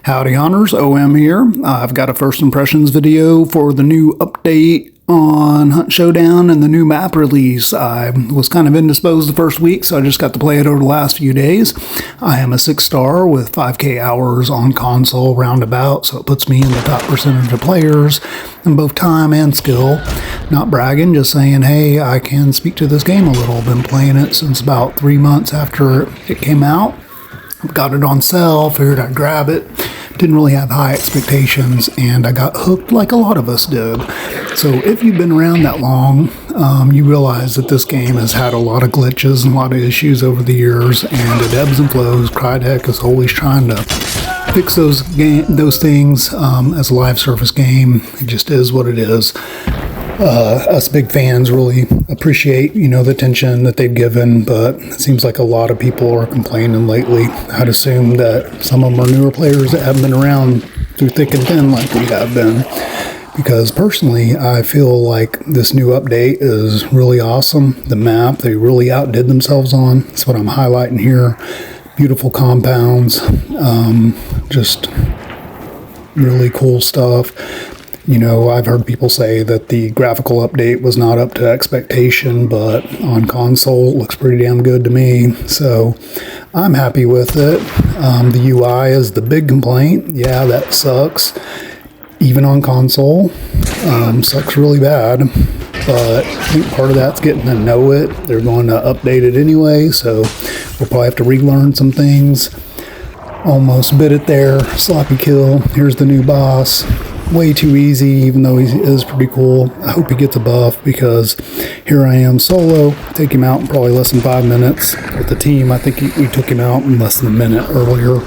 Howdy Hunters, OM here. I've got a first impressions video for the new update on Hunt Showdown and the new map release. I was kind of indisposed the first week, so I just got to play it over the last few days. I am a 6-star with 5k hours on console roundabout, so it puts me in the top percentage of players in both time and skill. Not bragging, just saying, hey, I can speak to this game a little. Been playing it since about 3 months after it came out. Got it on sale, figured I'd grab it. Didn't really have high expectations, and I got hooked like a lot of us did. So if you've been around that long, you realize that this game has had a lot of glitches and a lot of issues over the years, and it ebbs and flows. Crytek is always trying to fix those things as a live service game. It just is what it is. Us big fans really appreciate, the attention that they've given, but it seems like a lot of people are complaining lately. I'd assume that some of them are newer players that haven't been around through thick and thin like we have been. Because personally, I feel like this new update is really awesome. The map, they really outdid themselves on. That's what I'm highlighting here. Beautiful compounds, just really cool stuff. I've heard people say that the graphical update was not up to expectation, but on console, it looks pretty damn good to me. So I'm happy with it. The UI is the big complaint. Yeah, that sucks. Even on console, sucks really bad. But I think part of that's getting to know it. They're going to update it anyway, so we'll probably have to relearn some things. Almost bit it there. Sloppy kill. Here's the new boss. Way too easy, even though he is pretty cool. I hope he gets a buff, because here I am solo. Take him out in probably less than 5 minutes. With the team, I think we took him out in less than a minute earlier.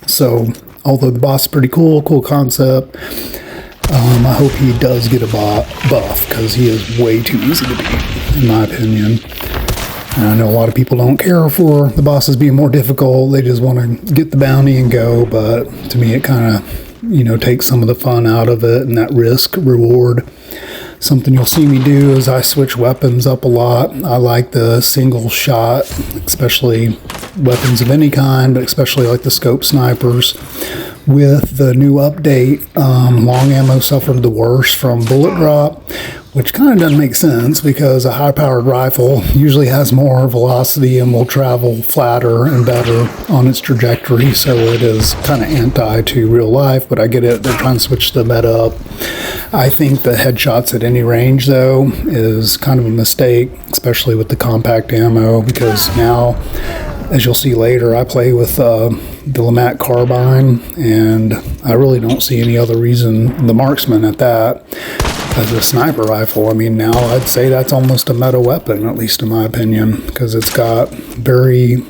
So, although the boss is pretty cool concept, I hope he does get a buff, because he is way too easy to beat, in my opinion. And I know a lot of people don't care for the bosses being more difficult. They just want to get the bounty and go, but to me it kind of take some of the fun out of it and that risk reward. Something you'll see me do is I switch weapons up a lot. I like the single shot, especially weapons of any kind, but especially like the scope snipers. With the new update, long ammo suffered the worst from bullet drop, which kind of doesn't make sense because a high-powered rifle usually has more velocity and will travel flatter and better on its trajectory, so it is kind of anti to real life, but I get it. They're trying to switch the meta up. I think the headshots at any range, though, is kind of a mistake, especially with the compact ammo, because now, as you'll see later, I play with the LeMat carbine, and I really don't see any other reason, the marksman at that, as a sniper rifle. I mean, now I'd say that's almost a meta weapon, at least in my opinion, because it's got very,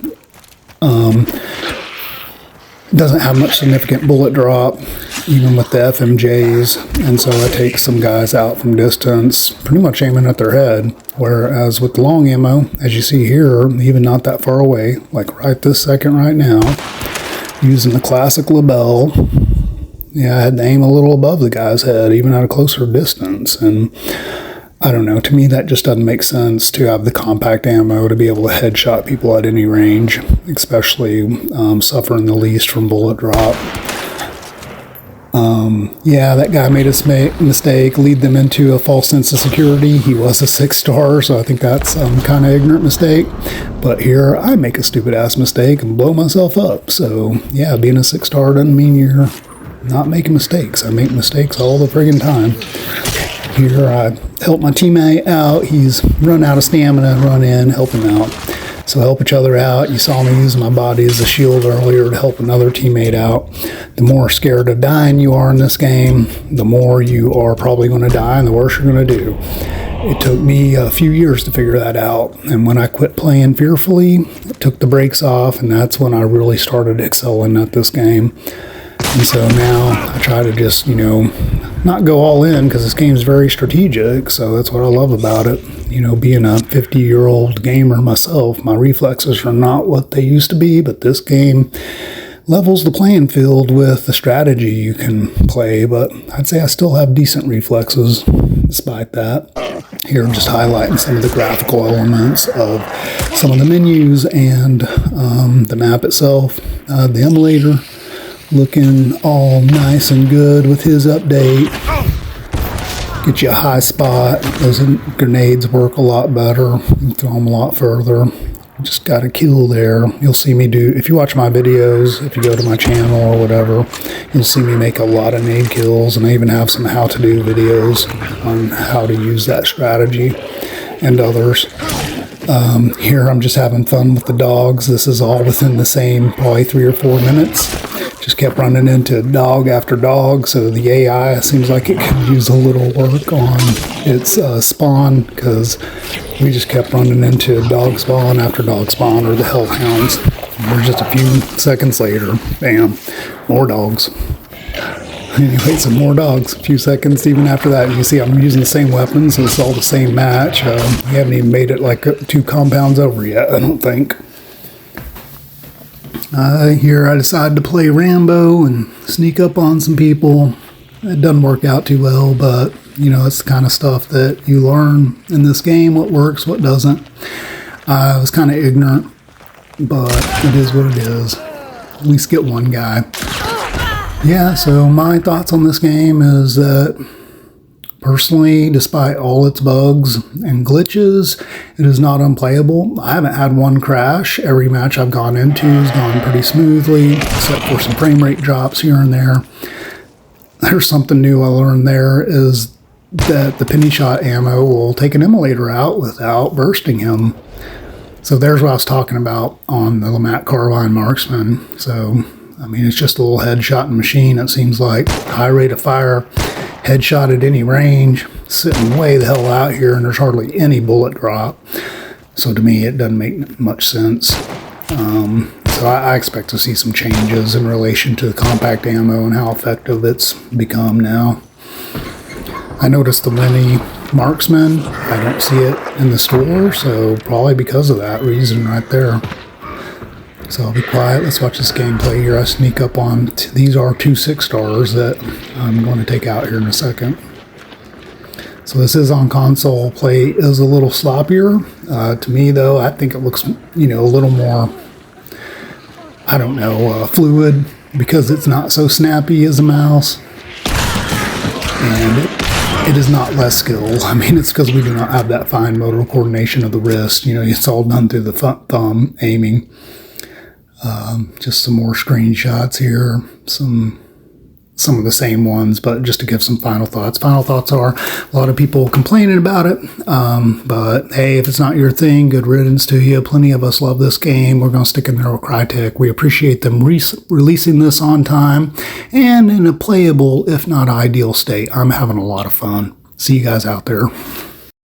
doesn't have much significant bullet drop, even with the FMJs, and so I take some guys out from distance, pretty much aiming at their head, whereas with the long ammo, as you see here, even not that far away, like right this second right now, using the classic LaBelle, yeah, I had to aim a little above the guy's head, even at a closer distance, and I don't know, to me that just doesn't make sense to have the compact ammo to be able to headshot people at any range, especially suffering the least from bullet drop. Yeah, that guy made a mistake, lead them into a false sense of security. He was a 6-star, so I think that's some kind of ignorant mistake. But here, I make a stupid-ass mistake and blow myself up. So, yeah, being a 6-star doesn't mean you're not making mistakes. I make mistakes all the friggin' time. Here, I help my teammate out. He's run out of stamina, run in, help him out. So help each other out. You saw me using my body as a shield earlier to help another teammate out. The more scared of dying you are in this game, the more you are probably going to die and the worse you're going to do. It took me a few years to figure that out. And when I quit playing fearfully, took the brakes off, and that's when I really started excelling at this game. And so now I try to just, not go all in, because this game's very strategic, so that's what I love about it. Being a 50-year-old gamer myself, my reflexes are not what they used to be, but this game levels the playing field with the strategy you can play, but I'd say I still have decent reflexes despite that. Here, just highlighting some of the graphical elements of some of the menus and the map itself. The emulator looking all nice and good with his update. Get you a high spot. Those grenades work a lot better. You can throw them a lot further. Just got a kill there. You'll see me do, if you watch my videos, if you go to my channel or whatever, you'll see me make a lot of nade kills, and I even have some how-to-do videos on how to use that strategy and others. Here I'm just having fun with the dogs. This is all within the same probably 3 or 4 minutes. Just kept running into dog after dog, so the AI seems like it could use a little work on its spawn, because we just kept running into dog spawn after dog spawn, or the hellhounds. We're just a few seconds later, bam, more dogs. Anyway, some more dogs. A few seconds even after that. You see I'm using the same weapons, so it's all the same match. We haven't even made it like 2 compounds over yet, I don't think. Here I decided to play Rambo and sneak up on some people. It doesn't work out too well, but you know, it's the kind of stuff that you learn in this game, what works, what doesn't. I was kind of ignorant, but it is what it is. At least get one guy. Yeah, so my thoughts on this game is that personally, despite all its bugs and glitches, it is not unplayable. I haven't had one crash. Every match I've gone into has gone pretty smoothly, except for some frame rate drops here and there. There's something new I learned there, is that the penny shot ammo will take an immolator out without bursting him. So there's what I was talking about on the Lamont Carbine Marksman. So, I mean, it's just a little headshotting machine, it seems like. High rate of fire, headshot at any range, sitting way the hell out here, and there's hardly any bullet drop. So to me, it doesn't make much sense. So I expect to see some changes in relation to the compact ammo and how effective it's become now. I noticed the mini Marksman, I don't see it in the store, so probably because of that reason right there. So I'll be quiet. Let's watch this gameplay here. I sneak up on, these are 2 6-stars that I'm going to take out here in a second. So this is on console. Play is a little sloppier. To me though, I think it looks, you know, a little more, I don't know, fluid, because it's not so snappy as a mouse. And it is not less skill. I mean, it's because we do not have that fine motor coordination of the wrist. You know, it's all done through the thumb aiming. Just some more screenshots here, some of the same ones, but just to give some final thoughts. Final thoughts are, a lot of people complaining about it, but hey, if it's not your thing, good riddance to you. Plenty of us love this game. We're going to stick in there with Crytek. We appreciate them releasing this on time and in a playable, if not ideal state. I'm having a lot of fun. See you guys out there.